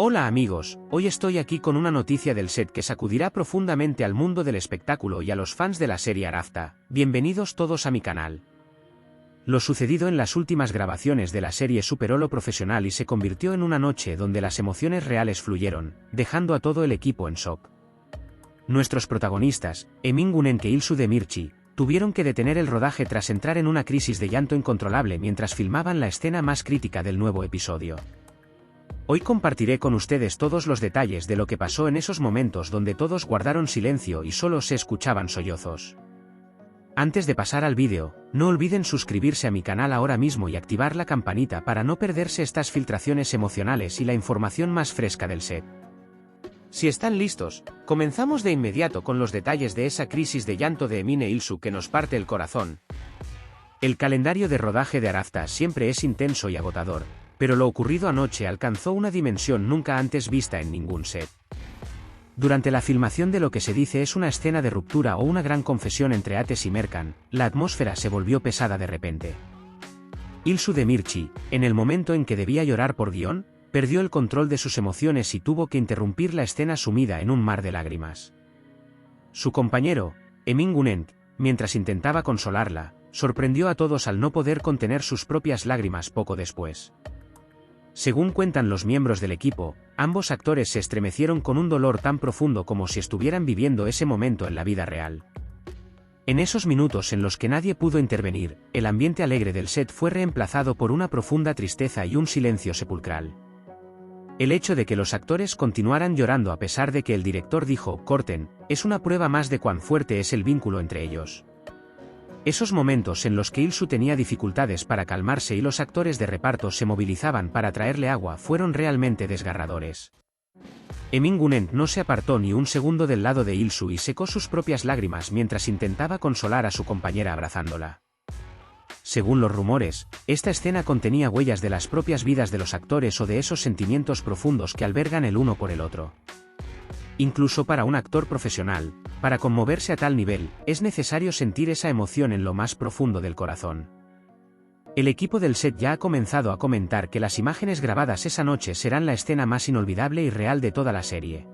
Hola amigos, hoy estoy aquí con una noticia del set que sacudirá profundamente al mundo del espectáculo y a los fans de la serie Arafta. Bienvenidos todos a mi canal. Lo sucedido en las últimas grabaciones de la serie superó lo profesional y se convirtió en una noche donde las emociones reales fluyeron, dejando a todo el equipo en shock. Nuestros protagonistas, Emin Güneş e İlsu Demirci, tuvieron que detener el rodaje tras entrar en una crisis de llanto incontrolable mientras filmaban la escena más crítica del nuevo episodio. Hoy compartiré con ustedes todos los detalles de lo que pasó en esos momentos donde todos guardaron silencio y solo se escuchaban sollozos. Antes de pasar al vídeo, no olviden suscribirse a mi canal ahora mismo y activar la campanita para no perderse estas filtraciones emocionales y la información más fresca del set. Si están listos, comenzamos de inmediato con los detalles de esa crisis de llanto de Emin e İlsu que nos parte el corazón. El calendario de rodaje de Arafta siempre es intenso y agotador, pero lo ocurrido anoche alcanzó una dimensión nunca antes vista en ningún set. Durante la filmación de lo que se dice es una escena de ruptura o una gran confesión entre Ateş y Merkan, la atmósfera se volvió pesada de repente. İlsu Demirci, en el momento en que debía llorar por guión, perdió el control de sus emociones y tuvo que interrumpir la escena sumida en un mar de lágrimas. Su compañero, Emin Güneş, mientras intentaba consolarla, sorprendió a todos al no poder contener sus propias lágrimas poco después. Según cuentan los miembros del equipo, ambos actores se estremecieron con un dolor tan profundo como si estuvieran viviendo ese momento en la vida real. En esos minutos en los que nadie pudo intervenir, el ambiente alegre del set fue reemplazado por una profunda tristeza y un silencio sepulcral. El hecho de que los actores continuaran llorando a pesar de que el director dijo "corten", es una prueba más de cuán fuerte es el vínculo entre ellos. Esos momentos en los que İlsu tenía dificultades para calmarse y los actores de reparto se movilizaban para traerle agua fueron realmente desgarradores. Emin Güneş no se apartó ni un segundo del lado de İlsu y secó sus propias lágrimas mientras intentaba consolar a su compañera abrazándola. Según los rumores, esta escena contenía huellas de las propias vidas de los actores o de esos sentimientos profundos que albergan el uno por el otro. Incluso para un actor profesional, para conmoverse a tal nivel, es necesario sentir esa emoción en lo más profundo del corazón. El equipo del set ya ha comenzado a comentar que las imágenes grabadas esa noche serán la escena más inolvidable y real de toda la serie.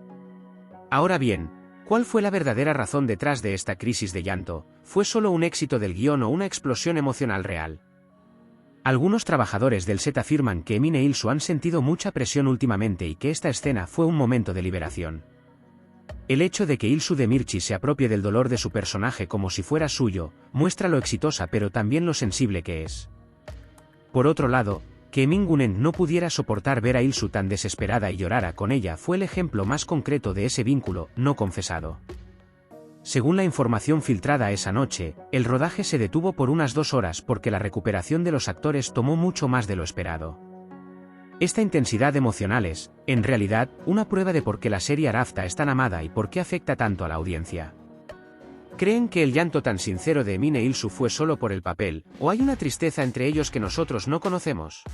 Ahora bien, ¿cuál fue la verdadera razón detrás de esta crisis de llanto? ¿Fue solo un éxito del guión o una explosión emocional real? Algunos trabajadores del set afirman que Emin e İlsu han sentido mucha presión últimamente y que esta escena fue un momento de liberación. El hecho de que İlsu Demirci se apropie del dolor de su personaje como si fuera suyo, muestra lo exitosa pero también lo sensible que es. Por otro lado, que Emin Güneş no pudiera soportar ver a İlsu tan desesperada y llorara con ella fue el ejemplo más concreto de ese vínculo no confesado. Según la información filtrada esa noche, el rodaje se detuvo por unas 2 horas porque la recuperación de los actores tomó mucho más de lo esperado. Esta intensidad emocional es, en realidad, una prueba de por qué la serie Arafta es tan amada y por qué afecta tanto a la audiencia. ¿Creen que el llanto tan sincero de Emin e İlsu fue solo por el papel, o hay una tristeza entre ellos que nosotros no conocemos?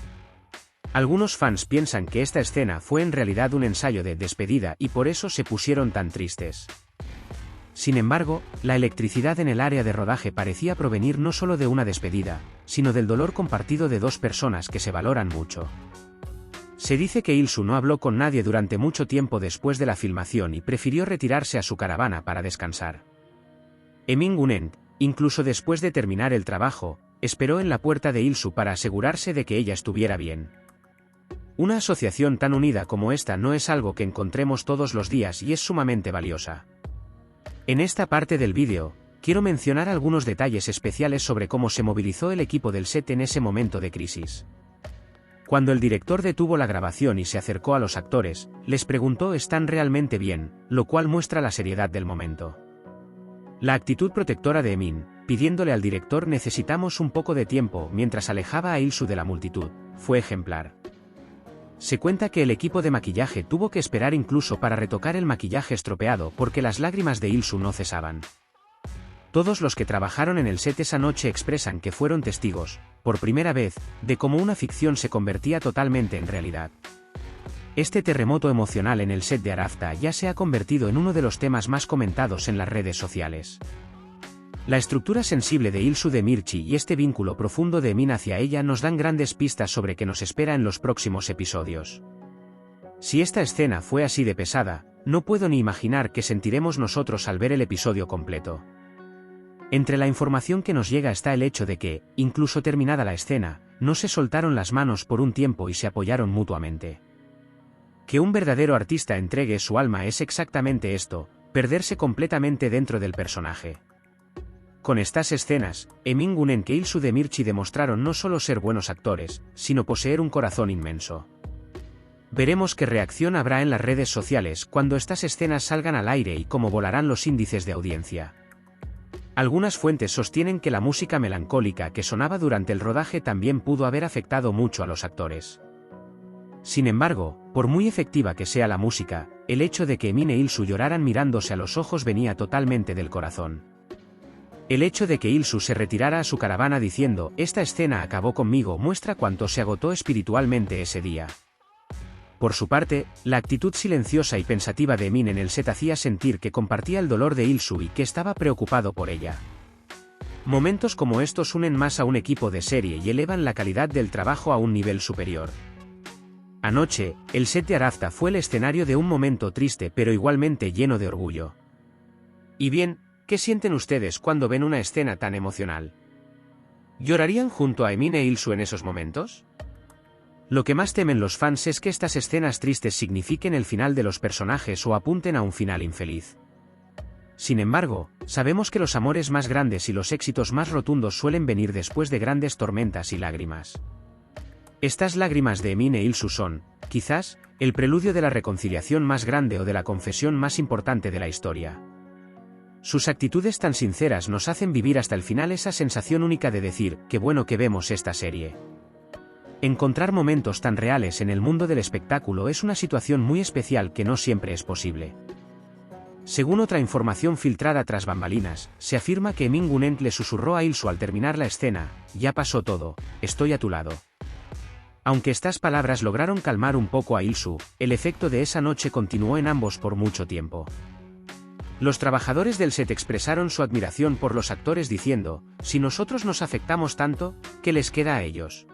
Algunos fans piensan que esta escena fue en realidad un ensayo de despedida y por eso se pusieron tan tristes. Sin embargo, la electricidad en el área de rodaje parecía provenir no solo de una despedida, sino del dolor compartido de dos personas que se valoran mucho. Se dice que İlsu no habló con nadie durante mucho tiempo después de la filmación y prefirió retirarse a su caravana para descansar. Emin Güneş, incluso después de terminar el trabajo, esperó en la puerta de İlsu para asegurarse de que ella estuviera bien. Una asociación tan unida como esta no es algo que encontremos todos los días y es sumamente valiosa. En esta parte del vídeo, quiero mencionar algunos detalles especiales sobre cómo se movilizó el equipo del set en ese momento de crisis. Cuando el director detuvo la grabación y se acercó a los actores, les preguntó ¿están realmente bien?, lo cual muestra la seriedad del momento. La actitud protectora de Emin, pidiéndole al director necesitamos un poco de tiempo mientras alejaba a İlsu de la multitud, fue ejemplar. Se cuenta que el equipo de maquillaje tuvo que esperar incluso para retocar el maquillaje estropeado porque las lágrimas de İlsu no cesaban. Todos los que trabajaron en el set esa noche expresan que fueron testigos, por primera vez, de cómo una ficción se convertía totalmente en realidad. Este terremoto emocional en el set de Arafta ya se ha convertido en uno de los temas más comentados en las redes sociales. La estructura sensible de İlsu Demirci y este vínculo profundo de Emin hacia ella nos dan grandes pistas sobre qué nos espera en los próximos episodios. Si esta escena fue así de pesada, no puedo ni imaginar qué sentiremos nosotros al ver el episodio completo. Entre la información que nos llega está el hecho de que, incluso terminada la escena, no se soltaron las manos por un tiempo y se apoyaron mutuamente. Que un verdadero artista entregue su alma es exactamente esto, perderse completamente dentro del personaje. Con estas escenas, Emin Gun-en e Il-soo Demirchi demostraron no solo ser buenos actores, sino poseer un corazón inmenso. Veremos qué reacción habrá en las redes sociales cuando estas escenas salgan al aire y cómo volarán los índices de audiencia. Algunas fuentes sostienen que la música melancólica que sonaba durante el rodaje también pudo haber afectado mucho a los actores. Sin embargo, por muy efectiva que sea la música, el hecho de que Emin e Il-soo lloraran mirándose a los ojos venía totalmente del corazón. El hecho de que Il-soo se retirara a su caravana diciendo «Esta escena acabó conmigo» muestra cuánto se agotó espiritualmente ese día. Por su parte, la actitud silenciosa y pensativa de Emin en el set hacía sentir que compartía el dolor de Il-soo y que estaba preocupado por ella. Momentos como estos unen más a un equipo de serie y elevan la calidad del trabajo a un nivel superior. Anoche, el set de Arafta fue el escenario de un momento triste pero igualmente lleno de orgullo. Y bien, ¿qué sienten ustedes cuando ven una escena tan emocional? ¿Llorarían junto a Emin e Il-soo en esos momentos? Lo que más temen los fans es que estas escenas tristes signifiquen el final de los personajes o apunten a un final infeliz. Sin embargo, sabemos que los amores más grandes y los éxitos más rotundos suelen venir después de grandes tormentas y lágrimas. Estas lágrimas de Emin e Il-soo son, quizás, el preludio de la reconciliación más grande o de la confesión más importante de la historia. Sus actitudes tan sinceras nos hacen vivir hasta el final esa sensación única de decir, qué bueno que vemos esta serie. Encontrar momentos tan reales en el mundo del espectáculo es una situación muy especial que no siempre es posible. Según otra información filtrada tras bambalinas, se afirma que Emin Gun-en le susurró a Il-soo al terminar la escena, «Ya pasó todo, estoy a tu lado». Aunque estas palabras lograron calmar un poco a Il-soo, el efecto de esa noche continuó en ambos por mucho tiempo. Los trabajadores del set expresaron su admiración por los actores diciendo, «Si nosotros nos afectamos tanto, ¿qué les queda a ellos?».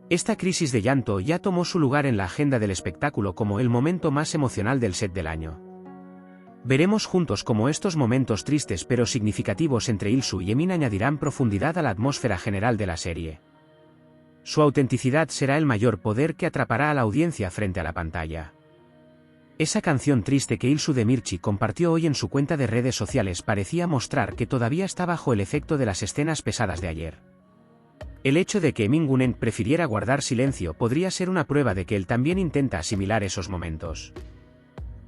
Esta crisis de llanto ya tomó su lugar en la agenda del espectáculo como el momento más emocional del set del año. Veremos juntos cómo estos momentos tristes pero significativos entre Il-soo y Emin añadirán profundidad a la atmósfera general de la serie. Su autenticidad será el mayor poder que atrapará a la audiencia frente a la pantalla. Esa canción triste que Il-soo Demirchi compartió hoy en su cuenta de redes sociales parecía mostrar que todavía está bajo el efecto de las escenas pesadas de ayer. El hecho de que Emin Gun-en prefiriera guardar silencio podría ser una prueba de que él también intenta asimilar esos momentos.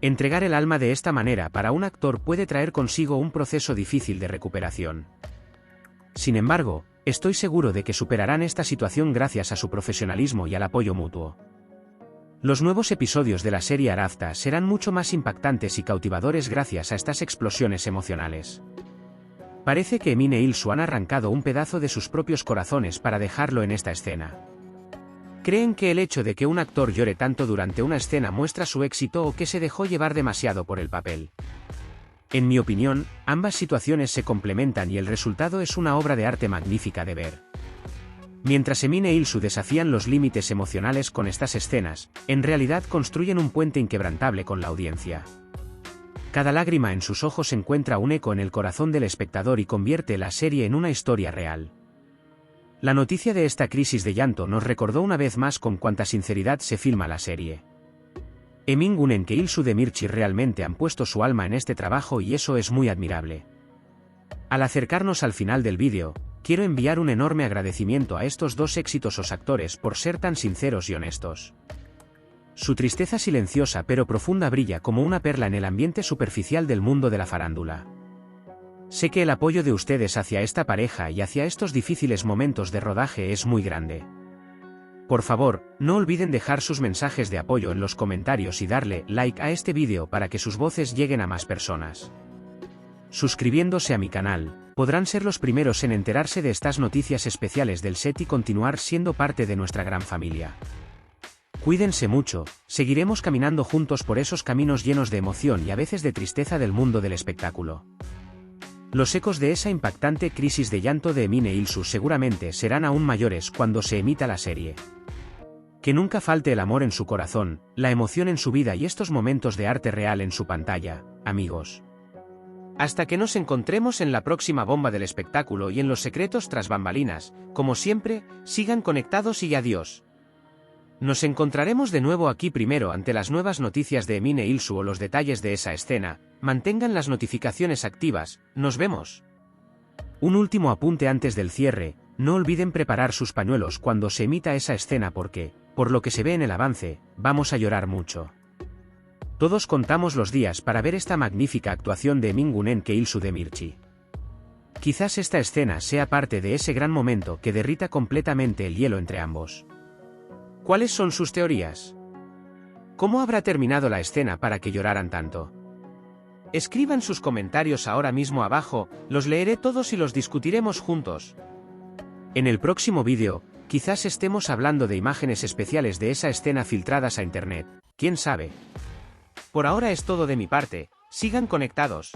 Entregar el alma de esta manera para un actor puede traer consigo un proceso difícil de recuperación. Sin embargo, estoy seguro de que superarán esta situación gracias a su profesionalismo y al apoyo mutuo. Los nuevos episodios de la serie Arafta serán mucho más impactantes y cautivadores gracias a estas explosiones emocionales. Parece que Emin e Il-soo han arrancado un pedazo de sus propios corazones para dejarlo en esta escena. ¿Creen que el hecho de que un actor llore tanto durante una escena muestra su éxito o que se dejó llevar demasiado por el papel? En mi opinión, ambas situaciones se complementan y el resultado es una obra de arte magnífica de ver. Mientras Emin e Il-soo desafían los límites emocionales con estas escenas, en realidad construyen un puente inquebrantable con la audiencia. Cada lágrima en sus ojos encuentra un eco en el corazón del espectador y convierte la serie en una historia real. La noticia de esta crisis de llanto nos recordó una vez más con cuánta sinceridad se filma la serie. Emin Gun-en e Il-soo Demirchi realmente han puesto su alma en este trabajo y eso es muy admirable. Al acercarnos al final del vídeo, quiero enviar un enorme agradecimiento a estos dos exitosos actores por ser tan sinceros y honestos. Su tristeza silenciosa pero profunda brilla como una perla en el ambiente superficial del mundo de la farándula. Sé que el apoyo de ustedes hacia esta pareja y hacia estos difíciles momentos de rodaje es muy grande. Por favor, no olviden dejar sus mensajes de apoyo en los comentarios y darle like a este vídeo para que sus voces lleguen a más personas. Suscribiéndose a mi canal, podrán ser los primeros en enterarse de estas noticias especiales del set y continuar siendo parte de nuestra gran familia. Cuídense mucho, seguiremos caminando juntos por esos caminos llenos de emoción y a veces de tristeza del mundo del espectáculo. Los ecos de esa impactante crisis de llanto de Emin e Il-soo seguramente serán aún mayores cuando se emita la serie. Que nunca falte el amor en su corazón, la emoción en su vida y estos momentos de arte real en su pantalla, amigos. Hasta que nos encontremos en la próxima bomba del espectáculo y en los secretos tras bambalinas, como siempre, sigan conectados y adiós. Nos encontraremos de nuevo aquí primero ante las nuevas noticias de Emin e Ilsu o los detalles de esa escena. Mantengan las notificaciones activas, nos vemos. Un último apunte antes del cierre, no olviden preparar sus pañuelos cuando se emita esa escena porque, por lo que se ve en el avance, vamos a llorar mucho. Todos contamos los días para ver esta magnífica actuación de Emin Gunenk e Ilsu Demirci. Quizás esta escena sea parte de ese gran momento que derrita completamente el hielo entre ambos. ¿Cuáles son sus teorías? ¿Cómo habrá terminado la escena para que lloraran tanto? Escriban sus comentarios ahora mismo abajo, los leeré todos y los discutiremos juntos. En el próximo vídeo, quizás estemos hablando de imágenes especiales de esa escena filtradas a internet, quién sabe. Por ahora es todo de mi parte, sigan conectados.